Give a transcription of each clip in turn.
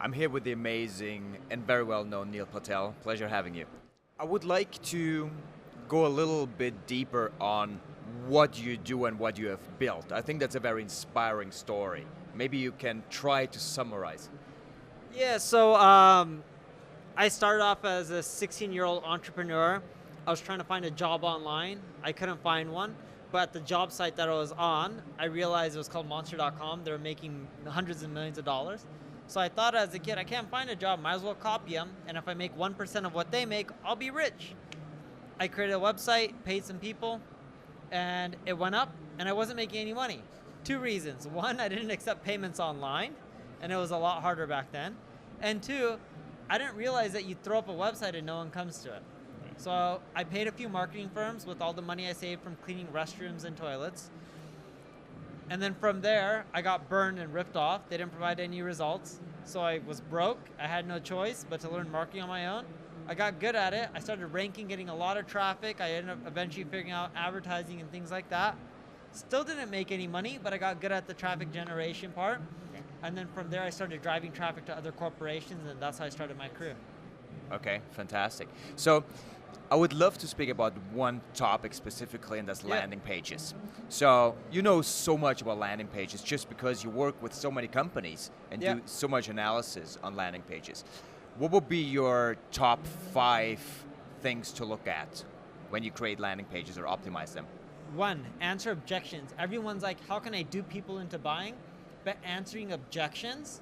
I'm here with the amazing and very well-known Neil Patel. Pleasure having you. I would like to go a little bit deeper on what you do and what you have built. I think that's a very inspiring story. Maybe you can try to summarize. Yeah, so I started off as a 16-year-old entrepreneur. I was trying to find a job online. I couldn't find one. But at the job site that I was on, I realized it was called Monster.com. They were making hundreds of millions of dollars. So I thought as a kid, I can't find a job, might as well copy them. And if I make 1% of what they make, I'll be rich. I created a website, paid some people, and it went up, and I wasn't making any money. 2 reasons. 1, I didn't accept payments online, and it was a lot harder back then. And 2, I didn't realize that you throw up a website and no one comes to it. So I paid a few marketing firms with all the money I saved from cleaning restrooms and toilets. And then from there, I got burned and ripped off. They didn't provide any results. So I was broke. I had no choice but to learn marketing on my own. I got good at it. I started ranking, getting a lot of traffic. I ended up eventually figuring out advertising and things like that. Still didn't make any money, but I got good at the traffic generation part. Okay. And then from there, I started driving traffic to other corporations, and that's how I started my career. Okay, fantastic. So I would love to speak about one topic specifically, and that's landing pages. So you know so much about landing pages just because you work with so many companies and do so much analysis on landing pages. What would be your top 5 things to look at when you create landing pages or optimize them? 1, answer objections. Everyone's like, how can I dupe people into buying? But answering objections,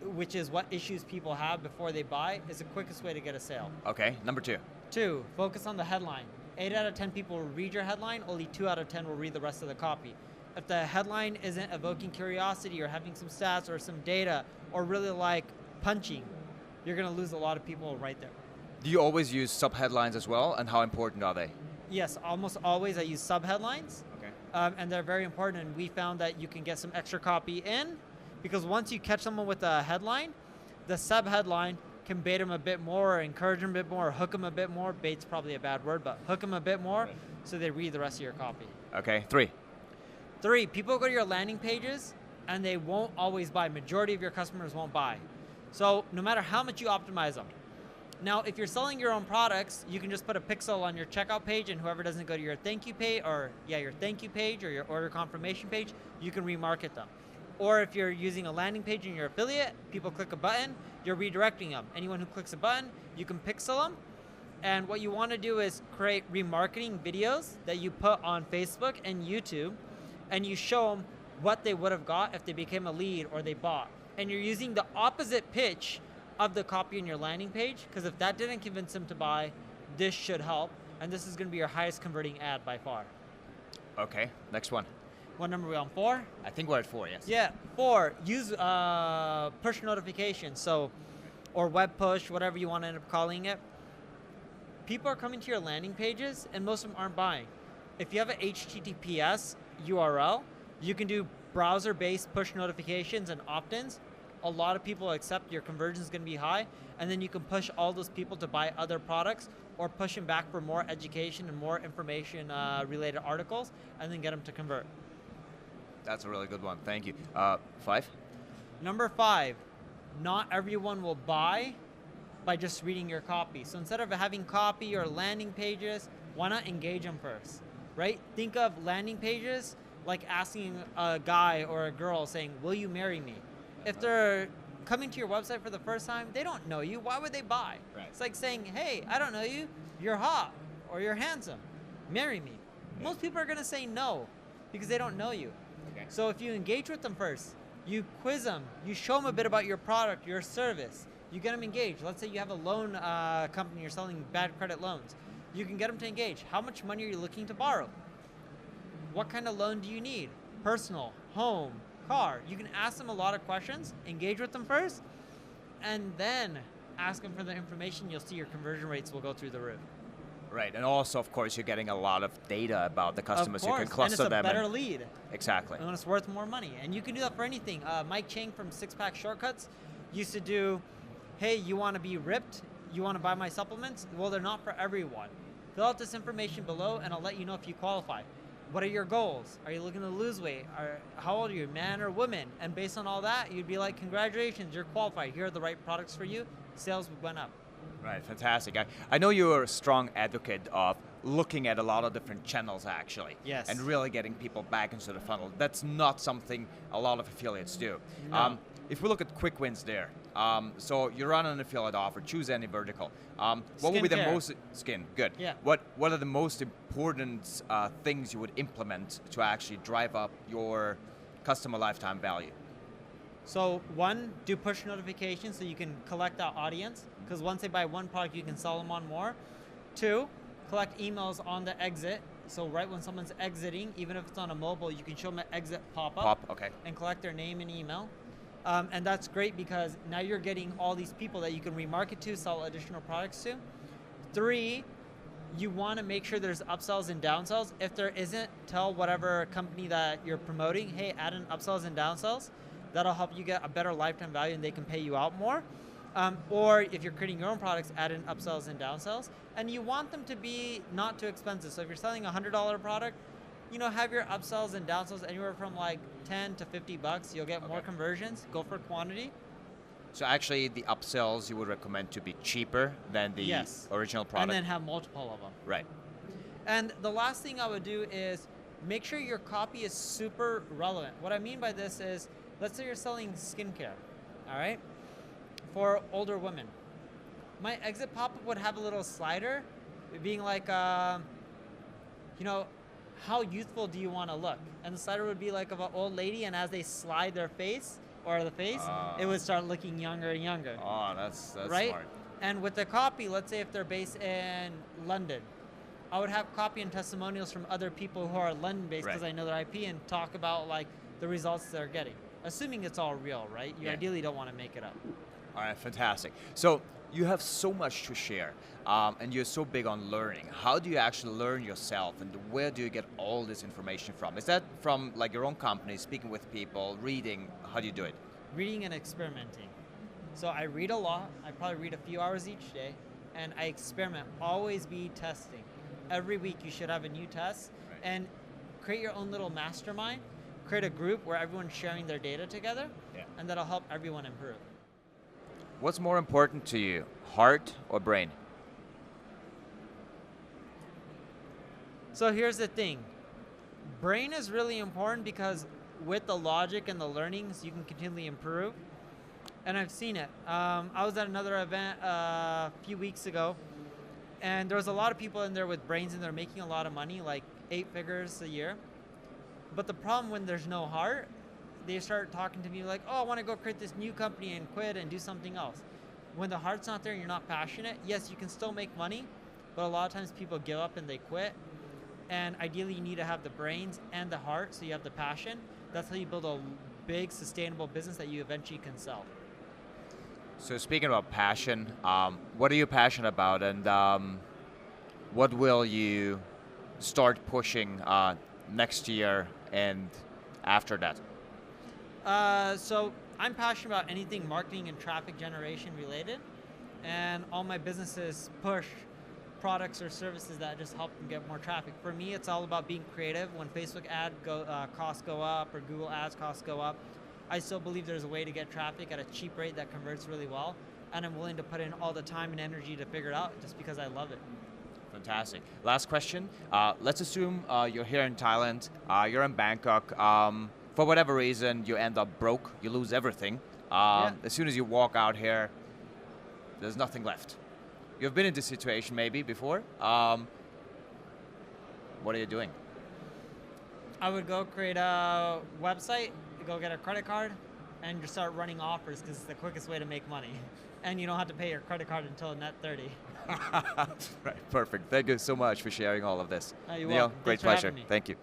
which is what issues people have before they buy, is the quickest way to get a sale. Okay, number 2. 2, focus on the headline. 8 out of 10 people will read your headline, only 2 out of 10 will read the rest of the copy. If the headline isn't evoking curiosity or having some stats or some data or really like punching, you're gonna lose a lot of people right there. Do you always use sub-headlines as well, and how important are they? Yes, almost always I use sub-headlines. Okay. And they're very important, and we found that you can get some extra copy in, because once you catch someone with a headline, the sub-headline can bait them a bit more, or encourage them a bit more, or hook them a bit more. Bait's probably a bad word, but hook them a bit more so they read the rest of your copy. Okay, 3. 3, people go to your landing pages and they won't always buy. Majority of your customers won't buy. So no matter how much you optimize them. Now, if you're selling your own products, you can just put a pixel on your checkout page, and whoever doesn't go to your thank you page, or your thank you page or your order confirmation page, you can remarket them. Or if you're using a landing page and you're affiliate, people click a button, you're redirecting them. Anyone who clicks a button, you can pixel them. And what you want to do is create remarketing videos that you put on Facebook and YouTube, and you show them what they would have got if they became a lead or they bought. And you're using the opposite pitch of the copy on your landing page, because if that didn't convince them to buy, this should help. And this is going to be your highest converting ad by far. Okay, next one. What number are we on, 4? I think we're at 4, yes. Yeah, 4, use push notifications, or web push, whatever you want to end up calling it. People are coming to your landing pages, and most of them aren't buying. If you have an HTTPS URL, you can do browser-based push notifications and opt-ins. A lot of people accept, your conversion is going to be high, and then you can push all those people to buy other products, or push them back for more education and more information related articles, and then get them to convert. That's a really good one, thank you. 5? Number 5, not everyone will buy by just reading your copy. So instead of having copy or landing pages, why not engage them first, right? Think of landing pages like asking a guy or a girl saying, will you marry me? If they're coming to your website for the first time, they don't know you, why would they buy? Right. It's like saying, hey, I don't know you, you're hot or you're handsome, marry me. Yeah. Most people are gonna say no because they don't know you. Okay. So if you engage with them first, you quiz them, you show them a bit about your product, your service, you get them engaged. Let's say you have a loan company, you're selling bad credit loans. You can get them to engage. How much money are you looking to borrow? What kind of loan do you need? Personal, home, car. You can ask them a lot of questions, engage with them first, and then ask them for the information. You'll see your conversion rates will go through the roof. Right, and also, of course, you're getting a lot of data about the customers. You can cluster them. And it's a better lead. Exactly. And it's worth more money. And you can do that for anything. Mike Chang from Six Pack Shortcuts used to do, hey, you want to be ripped? You want to buy my supplements? Well, they're not for everyone. Fill out this information below, and I'll let you know if you qualify. what are your goals? Are you looking to lose weight? How old are you, man or woman? And based on all that, you'd be like, congratulations, you're qualified. Here are the right products for you. Sales went up. Right, fantastic. I know you're a strong advocate of looking at a lot of different channels actually. Yes. And really getting people back into the funnel. That's not something a lot of affiliates do. No. If we look at quick wins there, so you run an affiliate offer, choose any vertical. What would be the Skincare. most, skin, good. Yeah. What are the most important things you would implement to actually drive up your customer lifetime value? So one, do push notifications so you can collect that audience, because once they buy one product, you can sell them on more. Two, collect emails on the exit. So right when someone's exiting, even if it's on a mobile, you can show them an exit pop-up Okay. and collect their name and email. And that's great because now you're getting all these people that you can remarket to, sell additional products to. Three, you want to make sure there's upsells and downsells. If there isn't, tell whatever company that you're promoting, hey, add in upsells and downsells. That'll help you get a better lifetime value and they can pay you out more. Or if you're creating your own products, add in upsells and downsells. And you want them to be not too expensive. So if you're selling a $100 product, have your upsells and downsells anywhere from like 10 to 50 bucks. You'll get more conversions. Go for quantity. So actually the upsells you would recommend to be cheaper than the original product? And then have multiple of them. Right. And the last thing I would do is make sure your copy is super relevant. What I mean by this is, let's say you're selling skincare, all right, for older women. My exit pop-up would have a little slider being like, how youthful do you want to look? And the slider would be like of an old lady, and as they slide their face, or the face, it would start looking younger and younger. Oh, that's right? smart. And with the copy, let's say if they're based in London, I would have copy and testimonials from other people who are London-based because I know their IP and talk about like the results they're getting. Assuming it's all real, right? You ideally don't want to make it up. All right, fantastic. So you have so much to share, and you're so big on learning. How do you actually learn yourself, and where do you get all this information from? Is that from like your own company, speaking with people, reading? How do you do it? Reading and experimenting. So I read a lot. I probably read a few hours each day, and I experiment. Always be testing. Every week you should have a new test, and create your own little mastermind. Create a group where everyone's sharing their data together, and that'll help everyone improve. What's more important to you, heart or brain? So here's the thing. Brain is really important because with the logic and the learnings, you can continually improve. And I've seen it. I was at another event a few weeks ago, and there was a lot of people in there with brains, and they're making a lot of money, like 8 figures a year. But the problem when there's no heart, they start talking to me like, oh, I want to go create this new company and quit and do something else. When the heart's not there and you're not passionate, yes, you can still make money, but a lot of times people give up and they quit. And ideally you need to have the brains and the heart so you have the passion. That's how you build a big sustainable business that you eventually can sell. So speaking about passion, what are you passionate about, and what will you start pushing next year and after that? So I'm passionate about anything marketing and traffic generation related, and all my businesses push products or services that just help them get more traffic. For me, it's all about being creative. When Facebook ad costs go up or Google ads costs go up, I still believe there's a way to get traffic at a cheap rate that converts really well, and I'm willing to put in all the time and energy to figure it out just because I love it. Fantastic. Last question. Let's assume you're here in Thailand, you're in Bangkok. For whatever reason, you end up broke, you lose everything. As soon as you walk out here, there's nothing left. You've been in this situation maybe before. What are you doing? I would go create a website, go get a credit card, and just start running offers because it's the quickest way to make money. And you don't have to pay your credit card until net 30. Right, perfect. Thank you so much for sharing all of this. You're Neil, welcome. great Thanks for pleasure. having me. Thank you.